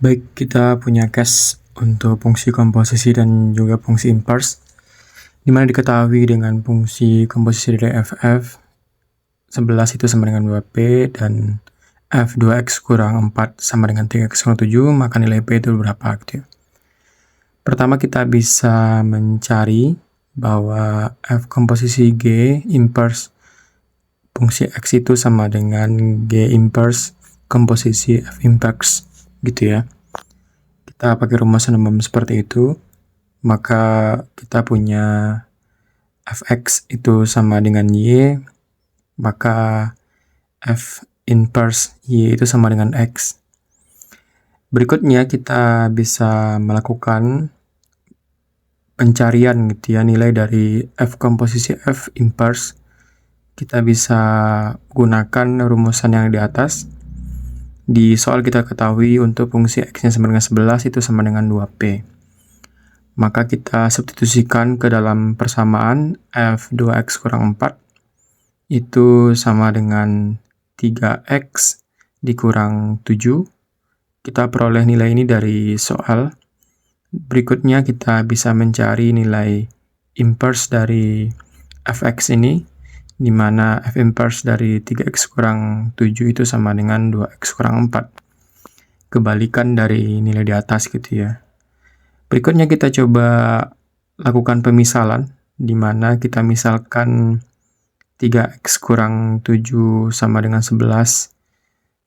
Baik, kita punya case untuk fungsi komposisi dan juga fungsi inverse, di mana diketahui dengan fungsi komposisi dari FF 11 itu sama dengan 2P dan F 2X kurang 4 sama dengan 3X kurang 7, maka nilai P itu berapa gitu ya. Pertama kita bisa mencari bahwa F komposisi G inverse fungsi X itu sama dengan G inverse komposisi F inverse gitu ya. Kita pakai rumusan umum seperti itu, maka kita punya fx itu sama dengan y, maka f inverse y itu sama dengan x. Berikutnya kita bisa melakukan pencarian gitu ya, nilai dari f komposisi f inverse. Kita bisa gunakan rumusan yang di atas. Di soal kita ketahui untuk fungsi x-nya sama dengan 11 itu sama dengan 2p. Maka kita substitusikan ke dalam persamaan f 2x kurang 4 itu sama dengan 3x dikurang 7. Kita peroleh nilai ini dari soal. Berikutnya kita bisa mencari nilai inverse dari fx ini, di mana f inverse dari 3x kurang 7 itu sama dengan 2x kurang 4. Kebalikan dari nilai di atas gitu ya. Berikutnya kita coba lakukan pemisalan, di mana kita misalkan 3x kurang 7 sama dengan 11.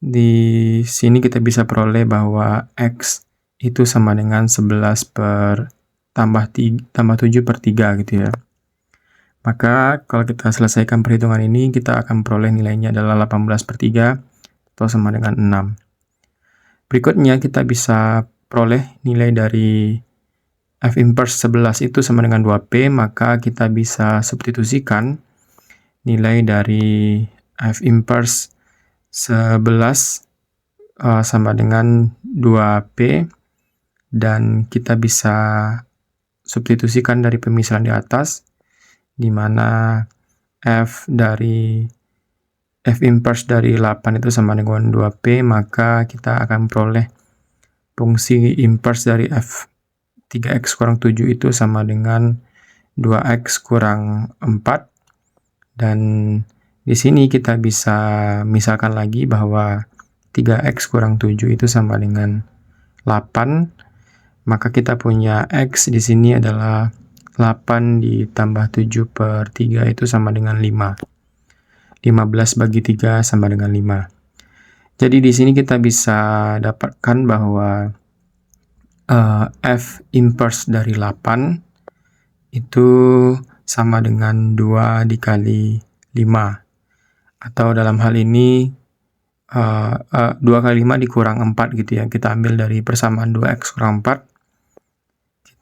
Di sini kita bisa peroleh bahwa x itu sama dengan 11 per tambah 7 per 3 gitu ya. Maka kalau kita selesaikan perhitungan ini, kita akan peroleh nilainya adalah 18 per 3 atau sama dengan 6. Berikutnya kita bisa peroleh nilai dari f inverse 11 itu sama dengan 2p, maka kita bisa substitusikan nilai dari f inverse 11 sama dengan 2p, dan kita bisa substitusikan dari pemisalan di atas, di mana f inverse dari 8 itu sama dengan 2p, maka kita akan peroleh fungsi inverse dari f 3x kurang 7 itu sama dengan 2x kurang 4. Dan di sini kita bisa misalkan lagi bahwa 3x kurang 7 itu sama dengan 8. Maka kita punya x di sini adalah 8 ditambah 7 per 3 itu sama dengan 5. 15 bagi 3 sama dengan 5. Jadi di sini kita bisa dapatkan bahwa f inverse dari 8 itu sama dengan 2 dikali 5. Atau dalam hal ini 2 kali 5 dikurang 4 gitu ya. Kita ambil dari persamaan 2x kurang 4.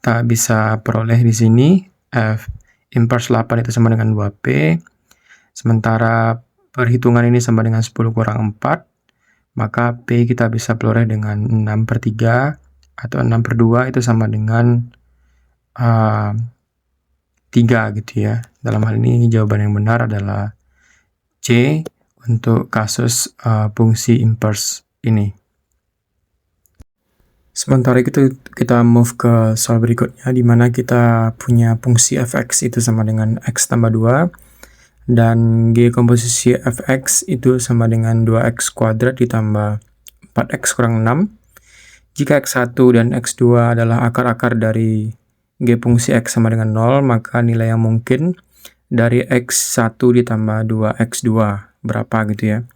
Kita bisa peroleh di sini f inverse 8 itu sama dengan 2p. Sementara perhitungan ini sama dengan 10 kurang 4, maka p kita bisa peroleh dengan 6 per 3 atau 6 per 2 itu sama dengan 3 gitu ya. Dalam hal ini jawaban yang benar adalah C untuk kasus fungsi inverse ini. Sementara itu kita move ke soal berikutnya, di mana kita punya fungsi fx itu sama dengan x tambah 2 dan g komposisi fx itu sama dengan 2x kuadrat ditambah 4x kurang 6. Jika x1 dan x2 adalah akar-akar dari g fungsi x sama dengan 0, maka nilai yang mungkin dari x1 ditambah 2x2 berapa gitu ya.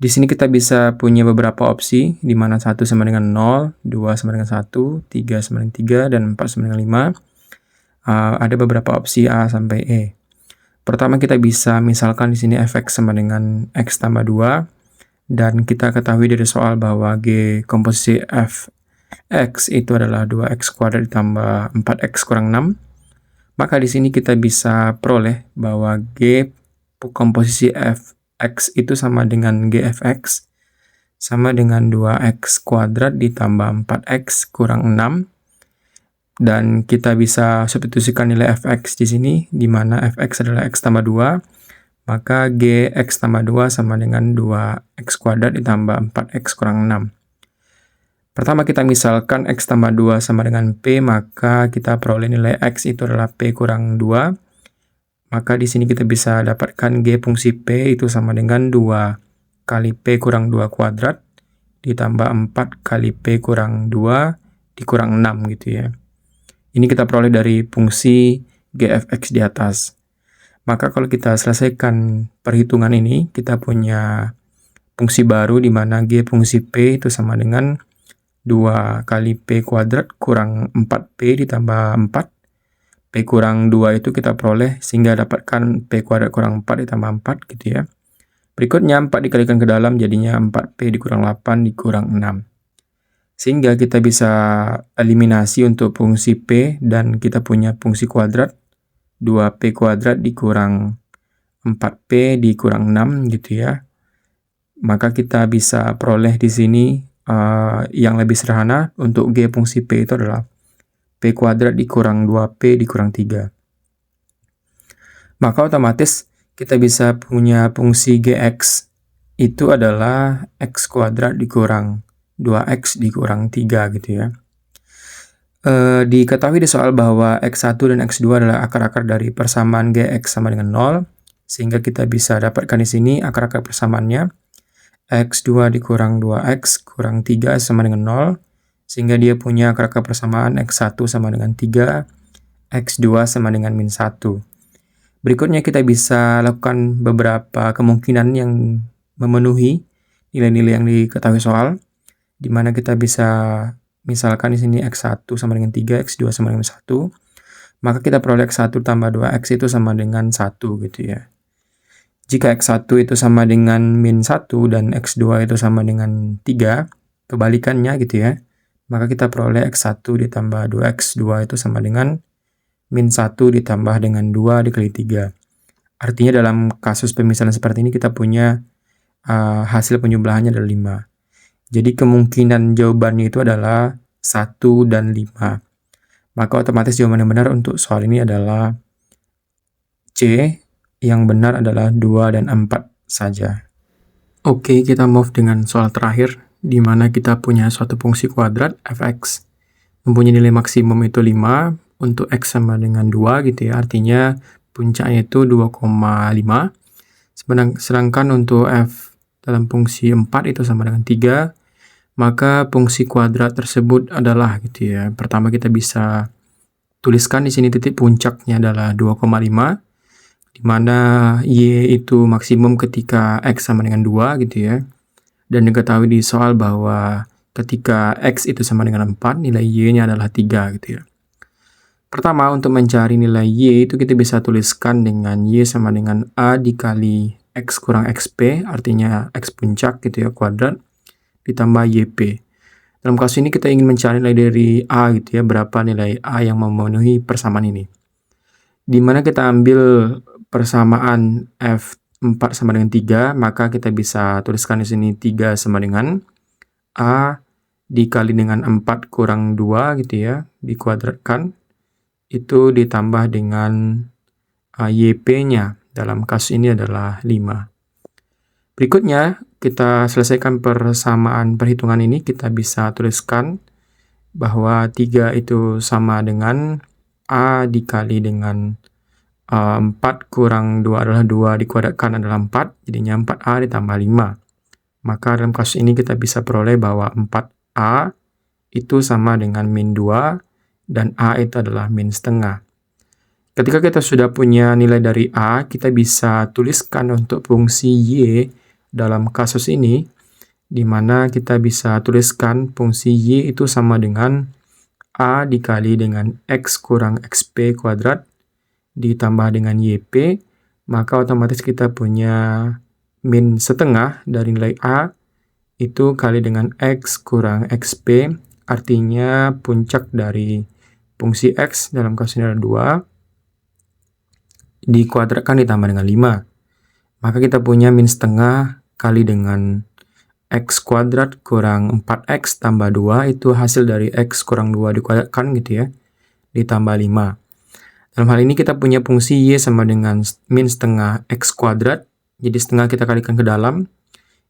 Di sini kita bisa punya beberapa opsi, di mana 1 sama dengan 0, 2 sama dengan 1, 3 sama dengan 3, dan 4 sama dengan 5. Ada beberapa opsi A sampai E. Pertama kita bisa misalkan di sini fx sama dengan x tambah 2, dan kita ketahui dari soal bahwa g komposisi fx itu adalah 2x kuadrat ditambah 4x kurang 6. Maka di sini kita bisa peroleh bahwa g komposisi fx itu sama dengan gfx sama dengan 2x kuadrat ditambah 4x kurang 6. Dan kita bisa substitusikan nilai fx di sini, di mana fx adalah x tambah 2, maka gx tambah 2 sama dengan 2x kuadrat ditambah 4x kurang 6. Pertama kita misalkan X tambah 2 sama dengan P, maka kita peroleh nilai X itu adalah P kurang 2. Maka di sini kita bisa dapatkan G fungsi P itu sama dengan 2 kali P kurang 2 kuadrat ditambah 4 kali P kurang 2 dikurang 6 gitu ya. Ini kita peroleh dari fungsi GFX di atas. Maka kalau kita selesaikan perhitungan ini, kita punya fungsi baru di mana G fungsi P itu sama dengan 2 kali P kuadrat kurang 4P ditambah 4. P kurang 2 itu kita peroleh sehingga dapatkan P kuadrat kurang 4 ditambah 4 gitu ya. Berikutnya 4 dikalikan ke dalam jadinya 4P dikurang 8 dikurang 6. Sehingga kita bisa eliminasi untuk fungsi P dan kita punya fungsi kuadrat 2P kuadrat dikurang 4P dikurang 6 gitu ya. Maka kita bisa peroleh di sini yang lebih sederhana untuk G fungsi P itu adalah P kuadrat dikurang 2P dikurang 3. Maka otomatis kita bisa punya fungsi Gx itu adalah X kuadrat dikurang 2X dikurang 3 gitu ya. Diketahui di soal bahwa X1 dan X2 adalah akar-akar dari persamaan Gx sama dengan 0, sehingga kita bisa dapatkan di sini akar-akar persamaannya. X2 dikurang 2X kurang 3 sama dengan 0, sehingga dia punya akar-akar persamaan X1 sama dengan 3, X2 sama dengan min 1. Berikutnya kita bisa lakukan beberapa kemungkinan yang memenuhi nilai-nilai yang diketahui soal, di mana kita bisa misalkan di sini X1 sama dengan 3, X2 sama dengan 1, maka kita peroleh X1 tambah 2X itu sama dengan 1 gitu ya. Jika X1 itu sama dengan min 1 dan X2 itu sama dengan 3, kebalikannya gitu ya, maka kita peroleh X1 ditambah 2X2 itu sama dengan min 1 ditambah dengan 2 dikali 3. Artinya dalam kasus pemisahan seperti ini kita punya hasil penjumlahannya adalah 5. Jadi kemungkinan jawabannya itu adalah 1 dan 5. Maka otomatis jawaban yang benar untuk soal ini adalah C. Yang benar adalah 2 dan 4 saja. Oke, kita move dengan soal terakhir, di mana kita punya suatu fungsi kuadrat fx mempunyai nilai maksimum itu 5 untuk x sama dengan 2 gitu ya, artinya puncaknya itu 2,5. Sedangkan untuk f dalam fungsi 4 itu sama dengan 3, maka fungsi kuadrat tersebut adalah gitu ya. Pertama kita bisa tuliskan di sini titik puncaknya adalah 2,5, di mana y itu maksimum ketika x sama dengan 2 gitu ya. Dan diketahui di soal bahwa ketika x itu sama dengan 4, nilai y-nya adalah 3 gitu ya. Pertama, untuk mencari nilai y itu kita bisa tuliskan dengan y sama dengan a dikali x kurang xp, artinya x puncak gitu ya, kuadrat, ditambah yp. Dalam kasus ini kita ingin mencari nilai dari a gitu ya, berapa nilai a yang memenuhi persamaan ini. Di mana kita ambil persamaan f4 sama dengan 3, maka kita bisa tuliskan di sini 3 sama dengan a dikali dengan 4 kurang 2 gitu ya, dikuadratkan, itu ditambah dengan yp-nya. Dalam kasus ini adalah 5. Berikutnya, kita selesaikan persamaan perhitungan ini, kita bisa tuliskan bahwa 3 itu sama dengan a dikali dengan 4 kurang 2 adalah 2 dikuadratkan adalah 4, jadinya 4a ditambah 5. Maka dalam kasus ini kita bisa peroleh bahwa 4a itu sama dengan min 2 dan a itu adalah min setengah. Ketika kita sudah punya nilai dari a, kita bisa tuliskan untuk fungsi y dalam kasus ini, di mana kita bisa tuliskan fungsi y itu sama dengan a dikali dengan x kurang xp kuadrat ditambah dengan yp, maka otomatis kita punya min setengah dari nilai a itu kali dengan x kurang xp, artinya puncak dari fungsi x dalam kasus ini adalah 2 dikuadratkan ditambah dengan 5. Maka kita punya min setengah kali dengan x kuadrat kurang 4x tambah 2, itu hasil dari x kurang 2 dikuadratkan gitu ya, ditambah 5. Dalam hal ini kita punya fungsi y sama dengan min setengah x kuadrat, jadi setengah kita kalikan ke dalam,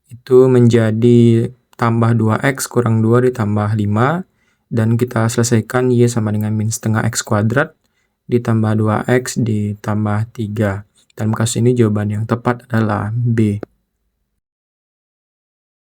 itu menjadi tambah 2x kurang 2 ditambah 5, dan kita selesaikan Y sama dengan min setengah X kuadrat ditambah 2x ditambah 3. Dalam kasus ini jawaban yang tepat adalah B.